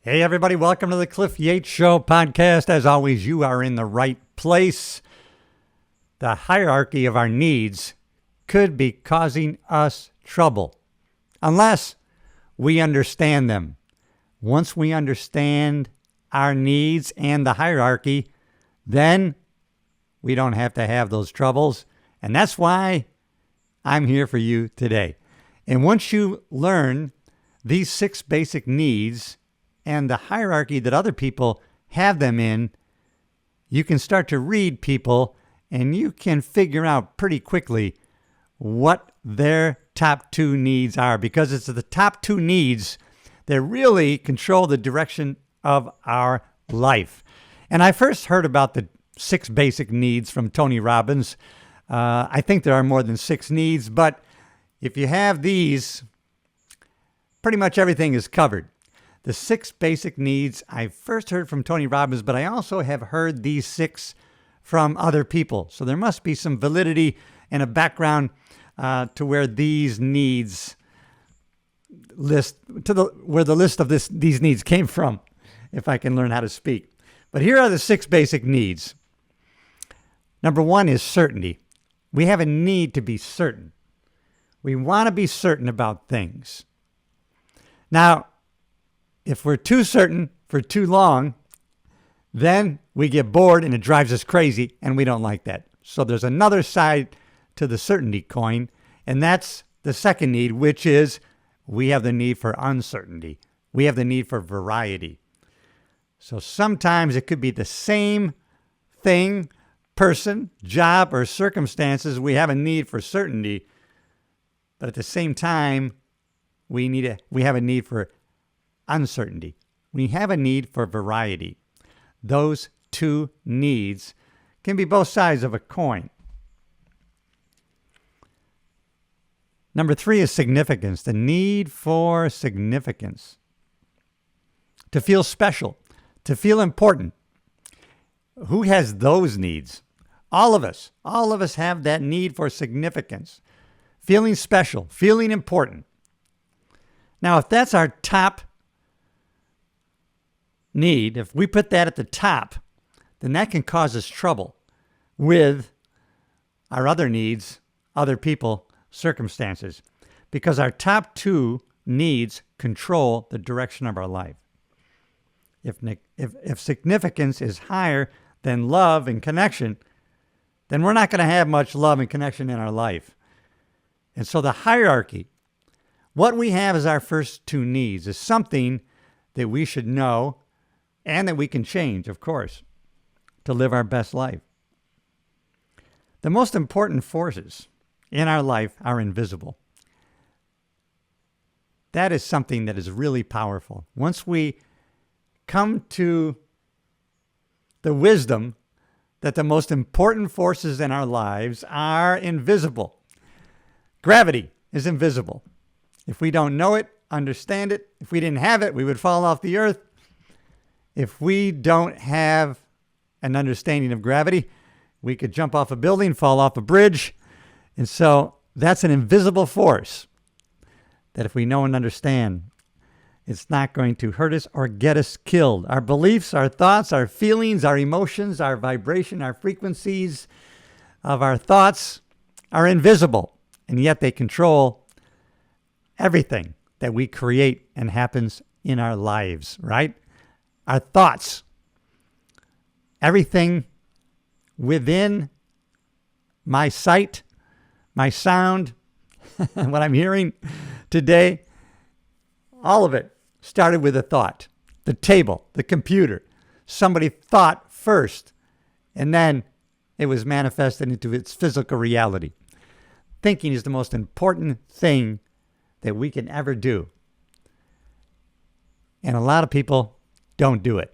Hey, everybody, welcome to the Cliff Yates Show podcast. As always, you are in the right place. The hierarchy of our needs could be causing us trouble unless we understand them. Once we understand our needs and the hierarchy, then we don't have to have those troubles. And that's why I'm here for you today. And once you learn these 6 basic needs and the hierarchy that other people have them in, you can start to read people and you can figure out pretty quickly what their top 2 needs are, because it's the top 2 needs that really control the direction of our life. And I first heard about the 6 basic needs from Tony Robbins. I think there are more than 6 needs, but if you have these, pretty much everything is covered. The 6 basic needs I first heard from Tony Robbins, but I also have heard these 6 from other people. So there must be some validity and a background to where these needs where the list of these needs came from, if I can learn how to speak. But here are the 6 basic needs. Number 1 is certainty. We have a need to be certain. We want to be certain about things. Now, if we're too certain for too long, then we get bored and it drives us crazy, and we don't like that. So there's another side to the certainty coin, and that's the second need, which is we have the need for uncertainty. We have the need for variety. So sometimes it could be the same thing, person, job, or circumstances. We have a need for certainty, but at the same time, we have a need for uncertainty. We have a need for variety. Those 2 needs can be both sides of a coin. Number 3 is significance, the need for significance. To feel special, to feel important. Who has those needs? All of us. All of us have that need for significance. Feeling special, feeling important. Now, if that's our top need, if we put that at the top, then that can cause us trouble with our other needs, other people, circumstances, because our top 2 needs control the direction of our life. If significance is higher than love and connection, then we're not going to have much love and connection in our life. And so the hierarchy, what we have as our first 2 needs, is something that we should know and that we can change, of course, to live our best life. The most important forces in our life are invisible. That is something that is really powerful. Once we come to the wisdom that the most important forces in our lives are invisible. Gravity is invisible. If we don't know it, understand it, if we didn't have it, we would fall off the earth. If we don't have an understanding of gravity, we could jump off a building, fall off a bridge. And so that's an invisible force that if we know and understand, it's not going to hurt us or get us killed. Our beliefs, our thoughts, our feelings, our emotions, our vibration, our frequencies of our thoughts are invisible, and yet they control everything that we create and happens in our lives, right? Our thoughts, everything within my sight, my sound, what I'm hearing today, all of it started with a thought. The table, the computer, somebody thought first, and then it was manifested into its physical reality. Thinking is the most important thing that we can ever do. And a lot of people don't do it.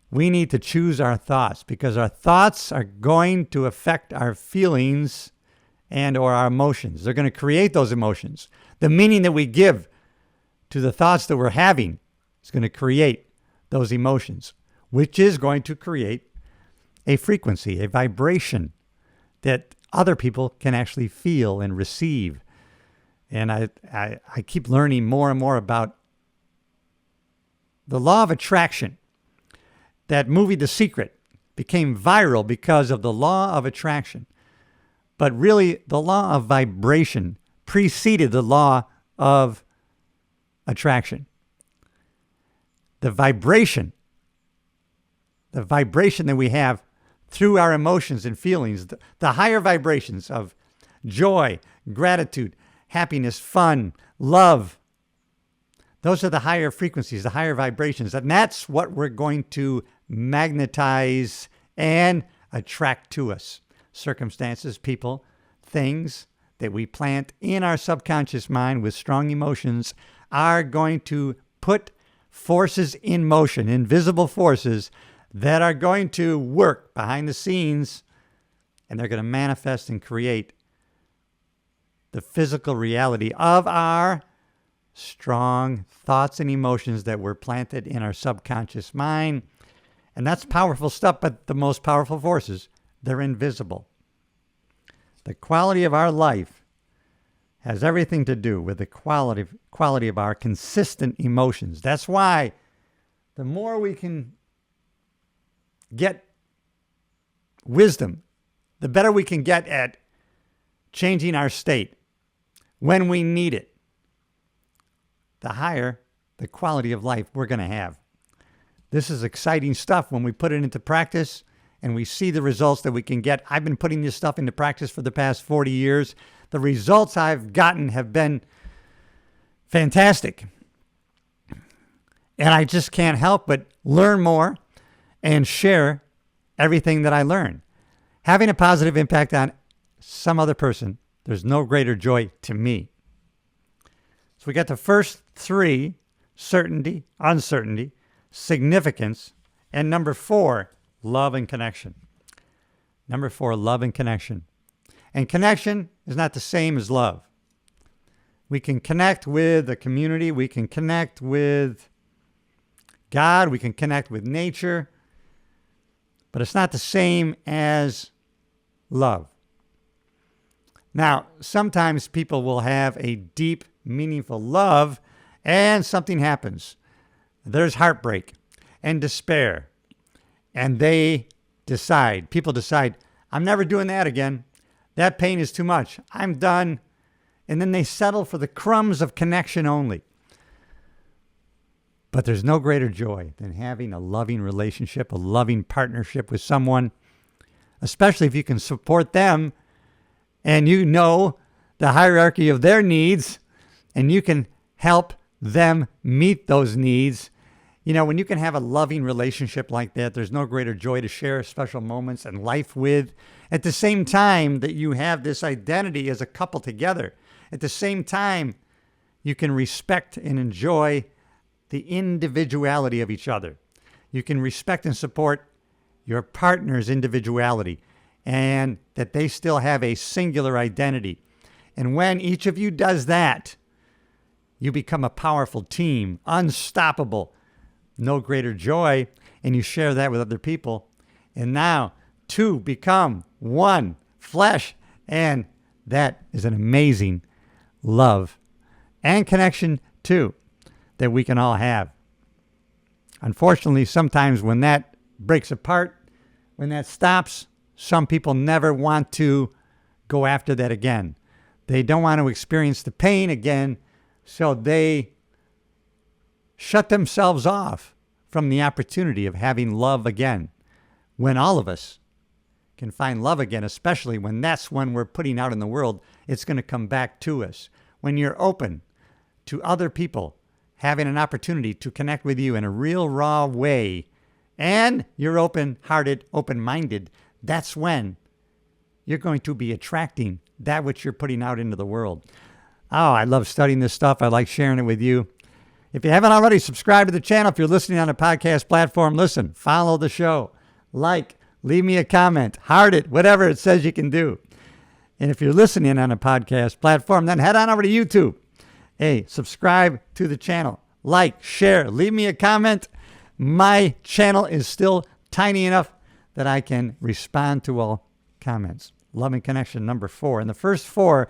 We need to choose our thoughts, because our thoughts are going to affect our feelings and or our emotions. They're going to create those emotions. The meaning that we give to the thoughts that we're having is going to create those emotions, which is going to create a frequency, a vibration that other people can actually feel and receive. And I keep learning more and more about the law of attraction. That movie, The Secret, became viral because of the law of attraction. But really, the law of vibration preceded the law of attraction. The vibration that we have through our emotions and feelings, the higher vibrations of joy, gratitude, happiness, fun, love, those are the higher frequencies, the higher vibrations. And that's what we're going to magnetize and attract to us. Circumstances, people, things that we plant in our subconscious mind with strong emotions are going to put forces in motion, invisible forces that are going to work behind the scenes, and they're going to manifest and create the physical reality of our strong thoughts and emotions that were planted in our subconscious mind. And that's powerful stuff, but the most powerful forces, they're invisible. The quality of our life has everything to do with the quality of our consistent emotions. That's why the more we can get wisdom, the better we can get at changing our state when we need it, the higher the quality of life we're going to have. This is exciting stuff when we put it into practice and we see the results that we can get. I've been putting this stuff into practice for the past 40 years. The results I've gotten have been fantastic. And I just can't help but learn more and share everything that I learn. Having a positive impact on some other person, there's no greater joy to me. So we got the first three: certainty, uncertainty, significance, and number 4, love and connection. Number 4, love and connection. And connection is not the same as love. We can connect with the community. We can connect with God. We can connect with nature. But it's not the same as love. Now, sometimes people will have a deep, meaningful love, and something happens. There's heartbreak and despair. And people decide, I'm never doing that again. That pain is too much. I'm done. And then they settle for the crumbs of connection only. But there's no greater joy than having a loving relationship, a loving partnership with someone, especially if you can support them and you know the hierarchy of their needs and you can help them meet those needs. You know, when you can have a loving relationship like that, there's no greater joy to share special moments and life with. At the same time that you have this identity as a couple together, at the same time, you can respect and enjoy the individuality of each other. You can respect and support your partner's individuality and that they still have a singular identity. And when each of you does that, you become a powerful team, unstoppable, no greater joy, and you share that with other people. And now, two become one flesh, and that is an amazing love and connection too that we can all have. Unfortunately, sometimes when that breaks apart, when that stops, some people never want to go after that again. They don't want to experience the pain again, so they shut themselves off from the opportunity of having love again. When all of us can find love again, especially when that's when we're putting out in the world, it's going to come back to us. When you're open to other people having an opportunity to connect with you in a real raw way, and you're open-hearted, open-minded, that's when you're going to be attracting that which you're putting out into the world. Oh, I love studying this stuff. I like sharing it with you. If you haven't already, subscribe to the channel. If you're listening on a podcast platform, listen, follow the show, like, leave me a comment, heart it, whatever it says you can do. And if you're listening on a podcast platform, then head on over to YouTube. Hey, subscribe to the channel, like, share, leave me a comment. My channel is still tiny enough that I can respond to all comments. Love and connection, number 4. And the first 4,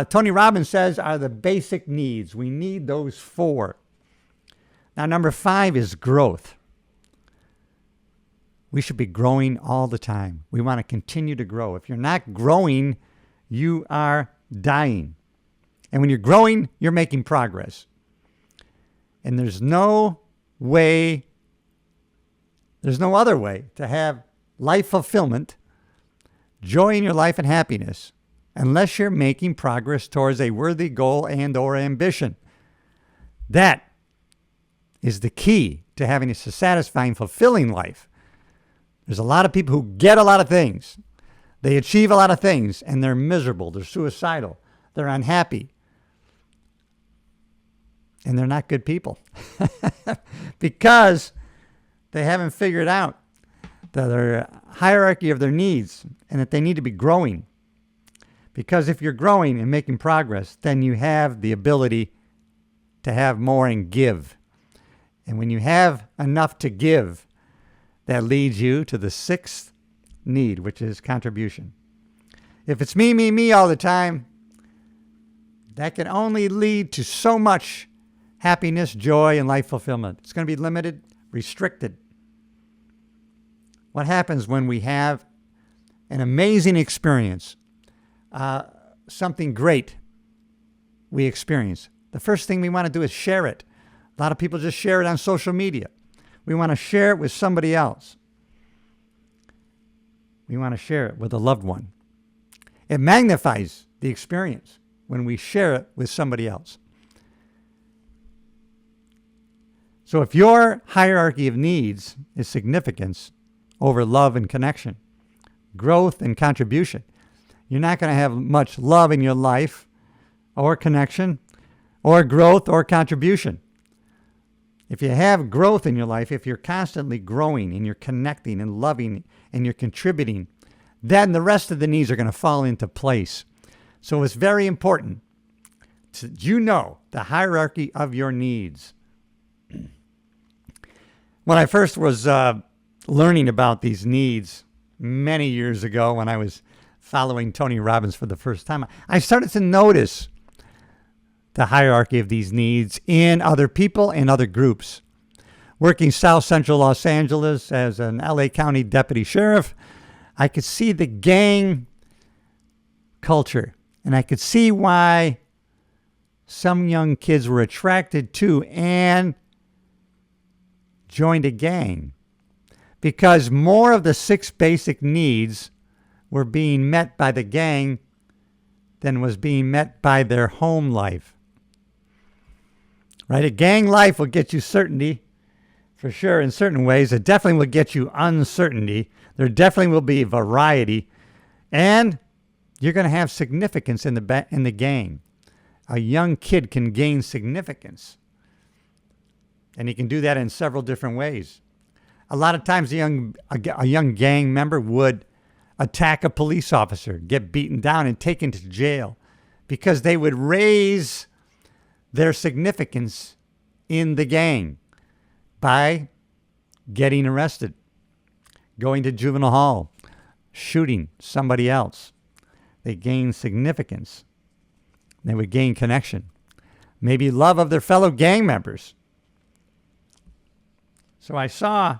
Tony Robbins says, are the basic needs. We need those 4. Now, number 5 is growth. We should be growing all the time. We want to continue to grow. If you're not growing, you are dying. And when you're growing, you're making progress. And there's no other way to have life fulfillment, joy in your life, and happiness unless you're making progress towards a worthy goal and or ambition. That is the key to having a satisfying, fulfilling life. There's a lot of people who get a lot of things. They achieve a lot of things, and they're miserable. They're suicidal. They're unhappy. And they're not good people because they haven't figured out their hierarchy of their needs and that they need to be growing. Because if you're growing and making progress, then you have the ability to have more and give. And when you have enough to give, that leads you to the 6th need, which is contribution. If it's me, me, me all the time, that can only lead to so much happiness, joy, and life fulfillment. It's going to be limited, restricted. What happens when we have an amazing experience, something great we experience? The first thing we want to do is share it. A lot of people just share it on social media. We want to share it with somebody else. We want to share it with a loved one. It magnifies the experience when we share it with somebody else. So if your hierarchy of needs is significance over love and connection, growth and contribution, you're not going to have much love in your life or connection or growth or contribution. If you have growth in your life, if you're constantly growing and you're connecting and loving and you're contributing, then the rest of the needs are going to fall into place. So it's very important to know the hierarchy of your needs. When I first was learning about these needs many years ago when I was following Tony Robbins for the first time, I started to notice the hierarchy of these needs in other people and other groups. Working South Central Los Angeles as an LA County deputy sheriff, I could see the gang culture, and I could see why some young kids were attracted to and joined a gang, because more of the 6 basic needs were being met by the gang than was being met by their home life. Right? A gang life will get you certainty, for sure, in certain ways. It definitely will get you uncertainty. There definitely will be variety. And you're going to have significance in the gang. A young kid can gain significance. And he can do that in several different ways. A lot of times a young gang member would attack a police officer, get beaten down and taken to jail because they would raise their significance in the gang by getting arrested, going to juvenile hall, shooting somebody else. They gain significance. They would gain connection, maybe love of their fellow gang members. So I saw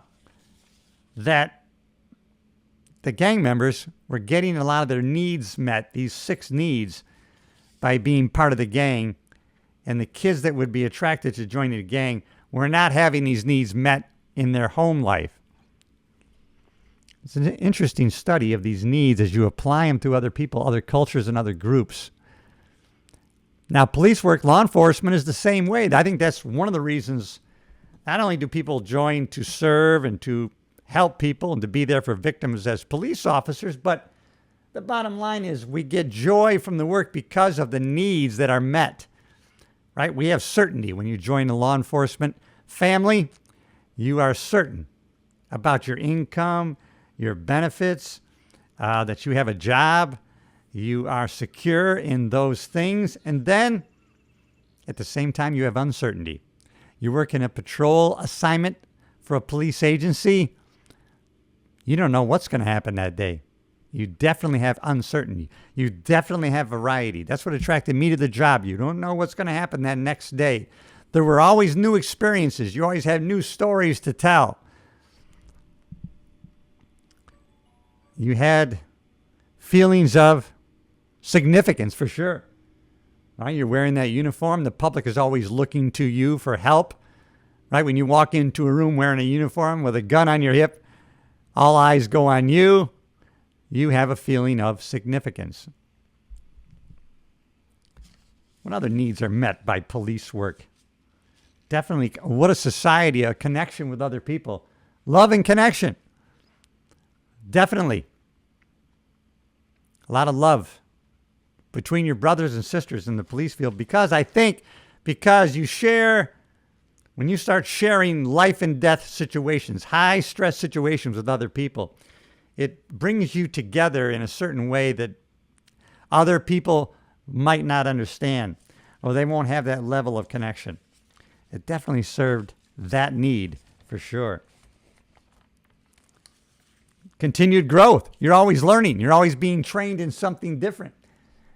that the gang members were getting a lot of their needs met, these 6 needs, by being part of the gang. And the kids that would be attracted to joining the gang were not having these needs met in their home life. It's an interesting study of these needs as you apply them to other people, other cultures, and other groups. Now, police work, law enforcement is the same way. I think that's one of the reasons not only do people join to serve and to help people and to be there for victims as police officers, but the bottom line is we get joy from the work because of the needs that are met. Right? We have certainty when you join the law enforcement family. You are certain about your income, your benefits, that you have a job. You are secure in those things. And then, at the same time, you have uncertainty. You work in a patrol assignment for a police agency. You don't know what's going to happen that day. You definitely have uncertainty. You definitely have variety. That's what attracted me to the job. You don't know what's going to happen that next day. There were always new experiences. You always had new stories to tell. You had feelings of significance for sure. Right? You're wearing that uniform. The public is always looking to you for help. Right? When you walk into a room wearing a uniform with a gun on your hip, all eyes go on you. You have a feeling of significance. What other needs are met by police work? Definitely, what a society, a connection with other people. Love and connection. Definitely. A lot of love between your brothers and sisters in the police field, because you share, when you start sharing life and death situations, high stress situations with other people, it brings you together in a certain way that other people might not understand, or they won't have that level of connection. It definitely served that need for sure. Continued growth. You're always learning. You're always being trained in something different.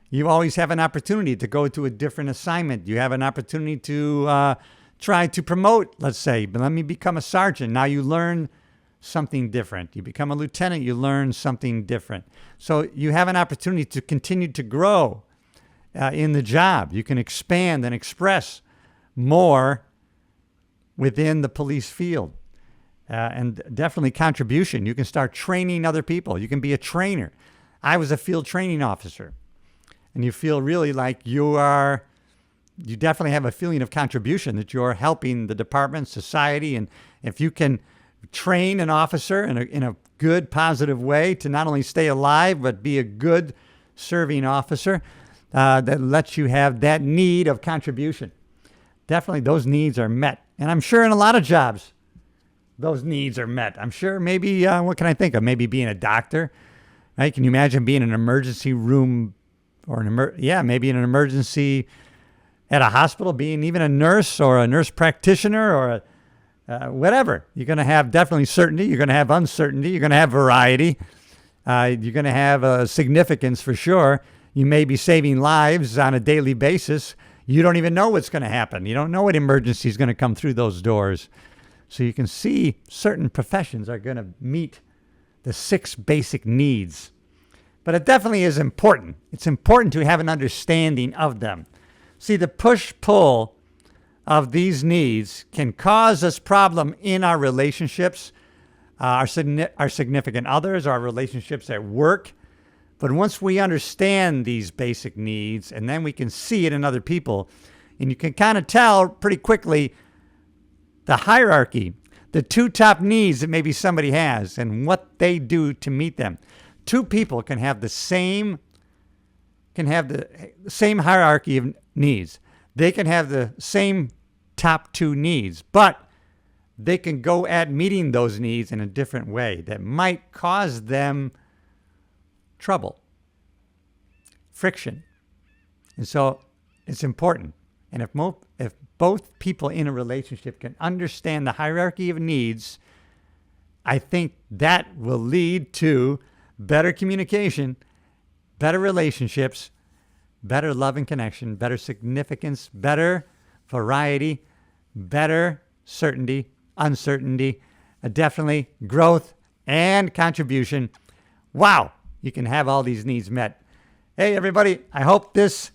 You always have an opportunity to go to a different assignment. You have an opportunity to try to promote, let's say, but let me become a sergeant. Now you learn something different. You become a lieutenant, you learn something different. So you have an opportunity to continue to grow in the job. You can expand and express more within the police field. And definitely contribution. You can start training other people. You can be a trainer. I was a field training officer. And you feel really like you definitely have a feeling of contribution, that you're helping the department, society. And if you can train an officer in a good, positive way to not only stay alive, but be a good serving officer, that lets you have that need of contribution. Definitely those needs are met. And I'm sure in a lot of jobs, those needs are met. I'm sure maybe, what can I think of? Maybe being a doctor, right? Can you imagine being in an emergency room or maybe in an emergency at a hospital, being even a nurse or a nurse practitioner or whatever. You're going to have definitely certainty. You're going to have uncertainty. You're going to have variety. You're going to have significance for sure. You may be saving lives on a daily basis. You don't even know what's going to happen. You don't know what emergency is going to come through those doors. So you can see certain professions are going to meet the 6 basic needs. But it definitely is important. It's important to have an understanding of them. See, the push-pull of these needs can cause us problem in our relationships, our significant others, our relationships at work. But once we understand these basic needs, and then we can see it in other people, and you can kind of tell pretty quickly the hierarchy, the 2 top needs that maybe somebody has and what they do to meet them. 2 people can have the same hierarchy of needs. They can have the same top 2 needs, but they can go at meeting those needs in a different way that might cause them trouble, friction. And so it's important. And if both people in a relationship can understand the hierarchy of needs, I think that will lead to better communication, better relationships, better love and connection, better significance, better variety, better certainty, uncertainty, definitely growth and contribution. Wow, you can have all these needs met. Hey, everybody, I hope this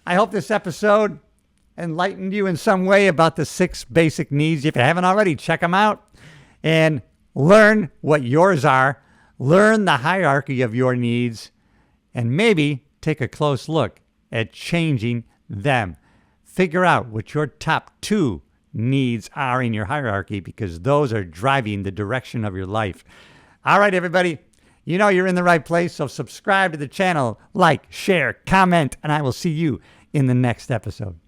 episode enlightened you in some way about the 6 basic needs. If you haven't already, check them out and learn what yours are. Learn the hierarchy of your needs and maybe take a close look at changing them. Figure out what your top 2 needs are in your hierarchy, because those are driving the direction of your life. All right, everybody. You know you're in the right place, so subscribe to the channel, like, share, comment, and I will see you in the next episode.